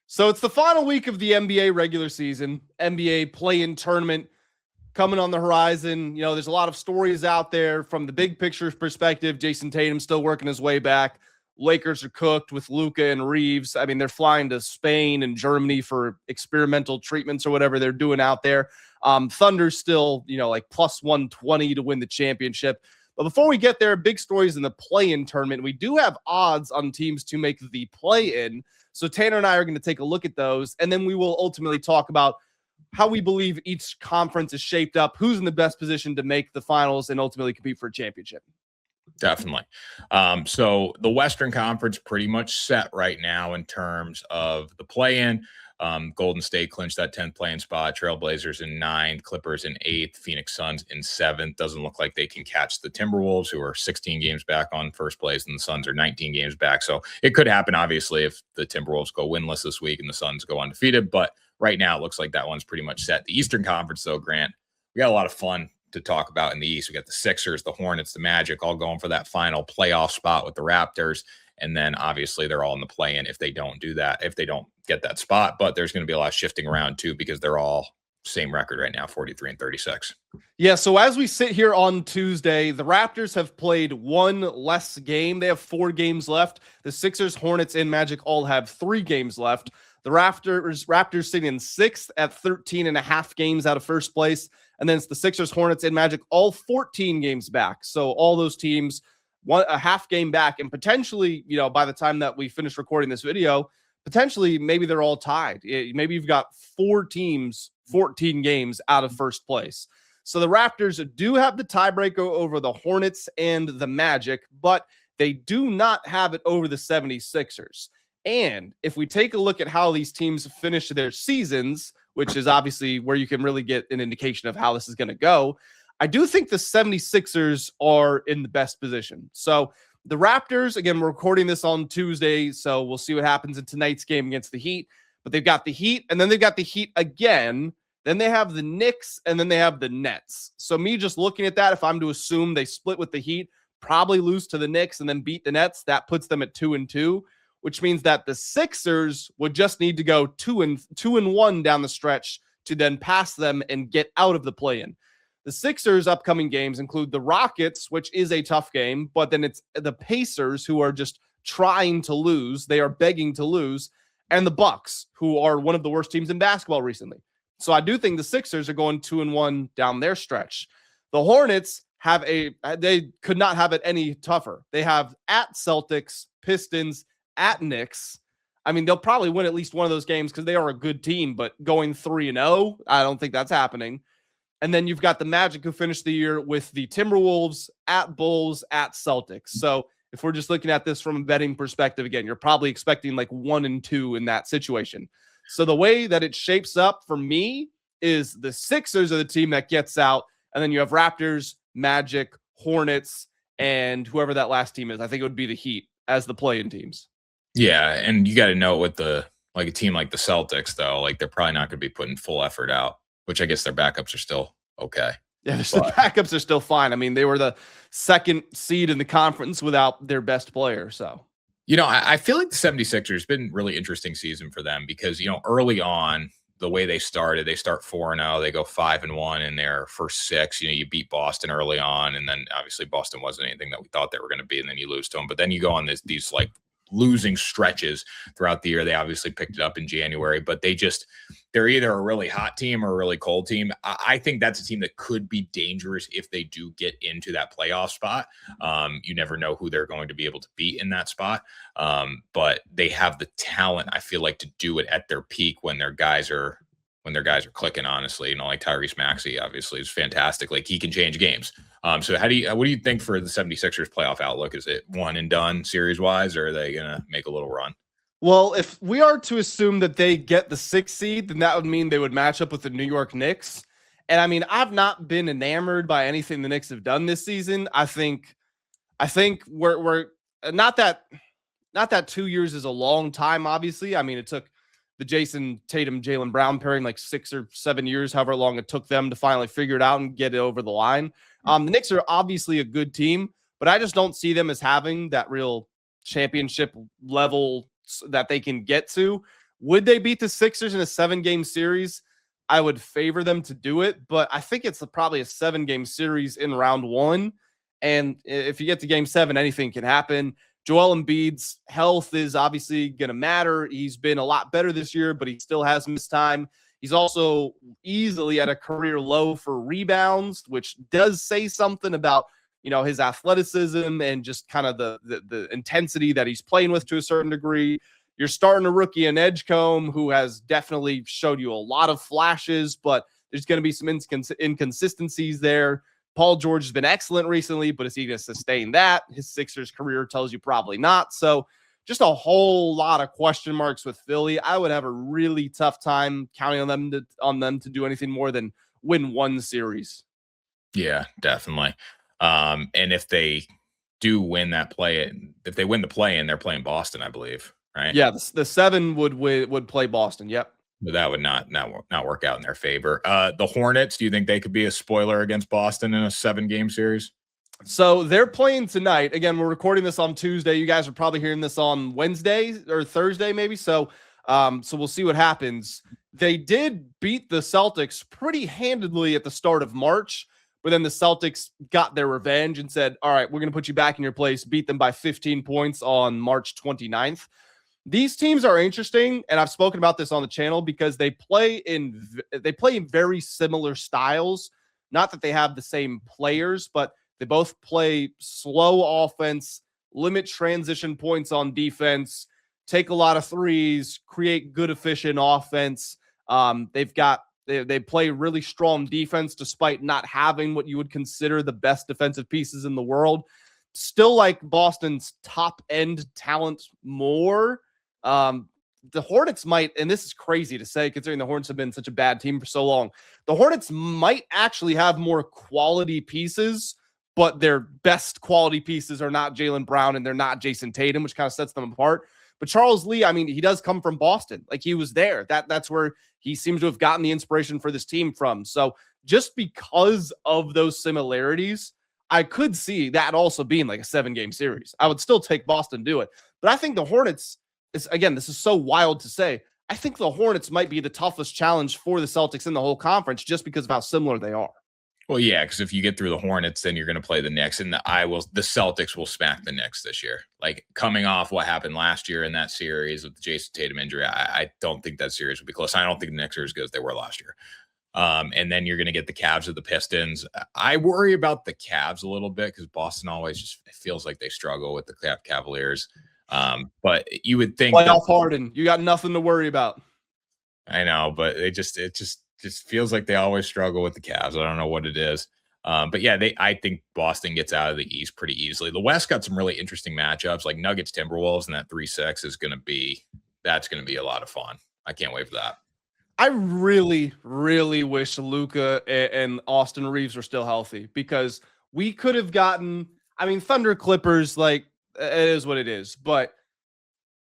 So it's the final week of the NBA regular season, NBA play-in tournament coming on the horizon. You know, there's a lot of stories out there from the big picture perspective. Jason Tatum still working his way back. Lakers are cooked with Luka and Reeves. I mean, they're flying to Spain and Germany for experimental treatments or whatever they're doing out there. Thunder's still, like plus 120 to win the championship. But before we get there, big stories in the play-in tournament. We do have odds on teams to make the play-in. So Tanner and I are going to take a look at those, and then we will ultimately talk about how we believe each conference is shaped up, who's in the best position to make the finals and ultimately compete for a championship. Definitely. So the Western Conference pretty much set right now in terms of the play-in. Golden State clinched that 10th play-in spot. Trailblazers in 9th, Clippers in 8th, Phoenix Suns in 7th. Doesn't look like they can catch the Timberwolves, who are 16 games back on first place, and the Suns are 19 games back. So it could happen, obviously, if the Timberwolves go winless this week and the Suns go undefeated. But right now, it looks like that one's pretty much set. The Eastern Conference, though, Grant, we got a lot of fun to talk about in the East. We got the Sixers, the Hornets, the Magic, all going for that final playoff spot with the Raptors. And then obviously they're all in the play-in if they don't do that, if they don't get that spot. But there's going to be a lot of shifting around too, because they're all same record right now, 43 and 36. Yeah, so as we sit here on Tuesday, the Raptors have played one less game. They have 4 games left. The Sixers, Hornets, and Magic all have 3 games left. The Raptors sitting in 6th at 13 and a half games out of first place. And then it's the Sixers, Hornets, and Magic all 14 games back. So all those teams a half game back, and potentially, by the time that we finish recording this video, potentially maybe they're all tied. Maybe you've got 4 teams, 14 games out of first place. So the Raptors do have the tiebreaker over the Hornets and the Magic, but they do not have it over the 76ers. And if we take a look at how these teams finish their seasons, which is obviously where you can really get an indication of how this is going to go, I do think the 76ers are in the best position. So the Raptors, again, we're recording this on Tuesday, so we'll see what happens in tonight's game against the Heat. But they've got the Heat, and then they've got the Heat again. Then they have the Knicks, and then they have the Nets. So me just looking at that, if I'm to assume they split with the Heat, probably lose to the Knicks and then beat the Nets, that puts them at 2-2, which means that the Sixers would just need to go 2-1 down the stretch to then pass them and get out of the play-in. The Sixers' upcoming games include the Rockets, which is a tough game, but then it's the Pacers, who are just trying to lose. They are begging to lose. And the Bucks, who are one of the worst teams in basketball recently. So I do think the Sixers are going 2-1 down their stretch. The Hornets they could not have it any tougher. They have at Celtics, Pistons, at Knicks. I mean, they'll probably win at least one of those games because they are a good team, but going 3-0, I don't think that's happening. And then you've got the Magic, who finished the year with the Timberwolves, at Bulls, at Celtics. So if we're just looking at this from a betting perspective, again, you're probably expecting like 1-2 in that situation. So the way that it shapes up for me is the Sixers are the team that gets out. And then you have Raptors, Magic, Hornets, and whoever that last team is. I think it would be the Heat as the play-in teams. Yeah, and you got to know with a team like the Celtics, though, like they're probably not going to be putting full effort out, which I guess their backups are still okay. Yeah, the backups are still fine. I mean, they were the 2nd seed in the conference without their best player. So, I feel like the 76ers been really interesting season for them because, early on, the way they started, they start 4-0, they go 5-1 in their first 6. You beat Boston early on, and then obviously Boston wasn't anything that we thought they were going to be, and then you lose to them. But then you go on these like losing stretches throughout the year. They obviously picked it up in January, but they're either a really hot team or a really cold team. I think that's a team that could be dangerous if they do get into that playoff spot. You never know who they're going to be able to beat in that spot. But they have the talent, I feel like, to do it at their peak when their guys are clicking, honestly. Like Tyrese Maxey obviously is fantastic. Like he can change games. So what do you think for the 76ers playoff outlook? Is it one and done series wise, or are they going to make a little run? Well, if we are to assume that they get the 6th seed, then that would mean they would match up with the New York Knicks. And I mean, I've not been enamored by anything the Knicks have done this season. I think we're not that 2 years is a long time, obviously. I mean, it took the Jason Tatum, Jaylen Brown pairing like 6 or 7 years, however long it took them to finally figure it out and get it over the line. The Knicks are obviously a good team, but I just don't see them as having that real championship level that they can get to Would they beat the Sixers in a 7-game series? I would favor them to do it, but I think it's probably a 7-game series in round one. And if you get to game 7, anything can happen. Joel Embiid's health is obviously going to matter. He's been a lot better this year, but he still has missed time. He's also easily at a career low for rebounds, which does say something about, his athleticism and just kind of the intensity that he's playing with to a certain degree. You're starting a rookie in Edgecombe who has definitely showed you a lot of flashes, but there's going to be some inconsistencies there. Paul George has been excellent recently, but is he going to sustain that? His Sixers career tells you probably not. So just a whole lot of question marks with Philly. I would have a really tough time counting on them to do anything more than win one series. Yeah, definitely. And if they do win that if they win the play-in, they're playing Boston, I believe, right? Yeah, the 7 would play Boston. Yep. But that would not work out in their favor. The Hornets, do you think they could be a spoiler against Boston in a 7-game series? So they're playing tonight. Again, we're recording this on Tuesday. You guys are probably hearing this on Wednesday or Thursday, maybe. So we'll see what happens. They did beat the Celtics pretty handedly at the start of March, but then the Celtics got their revenge and said, all right, we're going to put you back in your place, beat them by 15 points on March 29th. These teams are interesting, and I've spoken about this on the channel because they play in very similar styles. Not that they have the same players, but they both play slow offense, limit transition points on defense, take a lot of threes, create good, efficient offense. They play really strong defense despite not having what you would consider the best defensive pieces in the world. Still like Boston's top end talent more. The Hornets might, and this is crazy to say considering the Hornets have been such a bad team for so long, the Hornets might actually have more quality pieces, but their best quality pieces are not Jaylen Brown and they're not Jason Tatum, which kind of sets them apart. But Charles Lee, I mean, he does come from Boston. Like, he was there. That's where he seems to have gotten the inspiration for this team from. So just because of those similarities, I could see that also being like a 7-game series. I would still take Boston to do it. But I think the Hornets, again, this is so wild to say, I think the Hornets might be the toughest challenge for the Celtics in the whole conference just because of how similar they are. Well, yeah, because if you get through the Hornets, then you're going to play the Knicks, and the Celtics will smack the Knicks this year. Like, coming off what happened last year in that series with the Jason Tatum injury, I don't think that series will be close. I don't think the Knicks are as good as they were last year. And then you're going to get the Cavs or the Pistons. I worry about the Cavs a little bit because Boston always just feels like they struggle with the Cavaliers. But you would think playoff Harden, you got nothing to worry about. I know, but it just feels like they always struggle with the Cavs. I don't know what it is. But yeah, I think Boston gets out of the East pretty easily. The West got some really interesting matchups, like Nuggets, Timberwolves, and that 3-6 is going to be a lot of fun. I can't wait for that. I really, really wish Luka and Austin Reeves were still healthy because we could have gotten, Thunder Clippers, like, it is what it is, but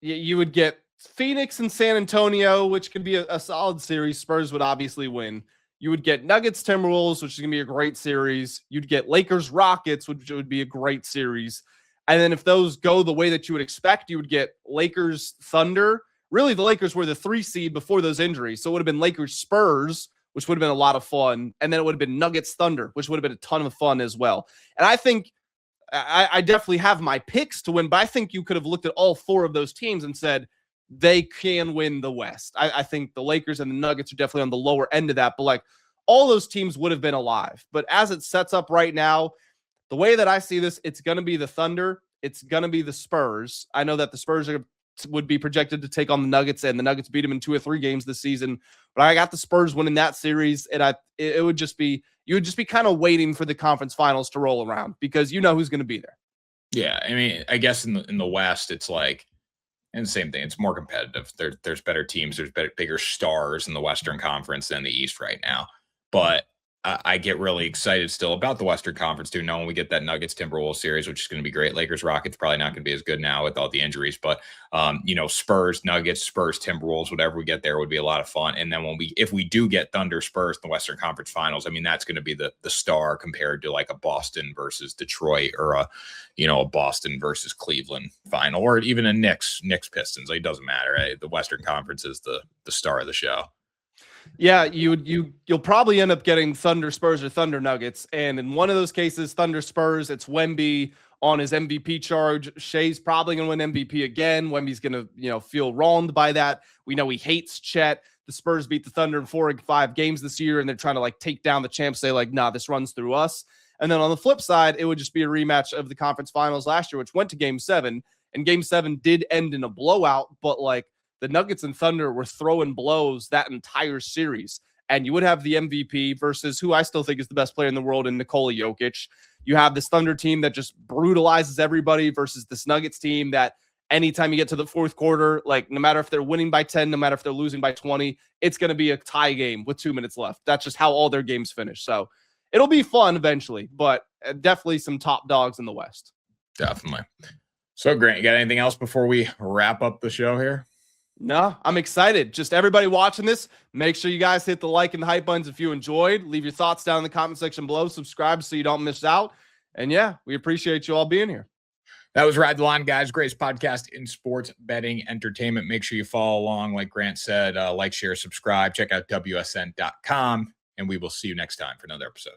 you would get Phoenix and San Antonio, which could be a solid series. Spurs would obviously win. You would get Nuggets Timberwolves, which is going to be a great series. You'd get Lakers Rockets, which would be a great series. And then if those go the way that you would expect, you would get Lakers Thunder. Really, the Lakers were the 3 seed before those injuries. So it would have been Lakers Spurs, which would have been a lot of fun. And then it would have been Nuggets Thunder, which would have been a ton of fun as well. And I think I definitely have my picks to win, but I think you could have looked at all 4 of those teams and said they can win the West. I think the Lakers and the Nuggets are definitely on the lower end of that, but like all those teams would have been alive. But as it sets up right now, the way that I see this, it's going to be the Thunder. It's going to be the Spurs. I know that the Spurs would be projected to take on the Nuggets, and the Nuggets beat them in 2 or 3 games this season. But I got the Spurs winning that series, and you would just be kind of waiting for the conference finals to roll around because you know who's going to be there. Yeah, I guess in the West, it's like, and the same thing. It's more competitive. There's better teams. There's bigger stars in the Western Conference than the East right now. But I get really excited still about the Western Conference too, knowing we get that Nuggets Timberwolves series, which is going to be great. Lakers Rockets probably not going to be as good now with all the injuries, but Spurs Nuggets, Spurs Timberwolves, whatever we get there would be a lot of fun. And then if we do get Thunder Spurs in the Western Conference Finals, I mean that's going to be the star compared to like a Boston versus Detroit or a Boston versus Cleveland final, or even a Knicks Pistons. Like, it doesn't matter. Right? The Western Conference is the star of the show. Yeah, you'll probably end up getting Thunder Spurs or Thunder Nuggets, and in one of those cases, Thunder Spurs, it's Wemby on his MVP charge. Shea's probably going to win MVP again. Wemby's going to feel wronged by that. We know he hates Chet. The Spurs beat the Thunder in 4 or 5 games this year, and they're trying to like take down the champs. Say like, nah, this runs through us. And then on the flip side, it would just be a rematch of the conference finals last year, which went to Game 7, and Game 7 did end in a blowout, but like, the Nuggets and Thunder were throwing blows that entire series. And you would have the MVP versus who I still think is the best player in the world in Nikola Jokic. You have this Thunder team that just brutalizes everybody versus this Nuggets team that anytime you get to the fourth quarter, like no matter if they're winning by 10, no matter if they're losing by 20, it's going to be a tie game with 2 minutes left. That's just how all their games finish. So it'll be fun eventually, but definitely some top dogs in the West. Definitely. So Grant, you got anything else before we wrap up the show here? No, I'm excited. Just everybody watching this, make sure you guys hit the like and the hype buttons if you enjoyed. Leave your thoughts down in the comment section below. Subscribe so you don't miss out. And yeah, we appreciate you all being here. That was Ride the Line, guys. Greatest podcast in sports betting entertainment. Make sure you follow along, like Grant said. Like, share, subscribe. Check out WSN.com. And we will see you next time for another episode.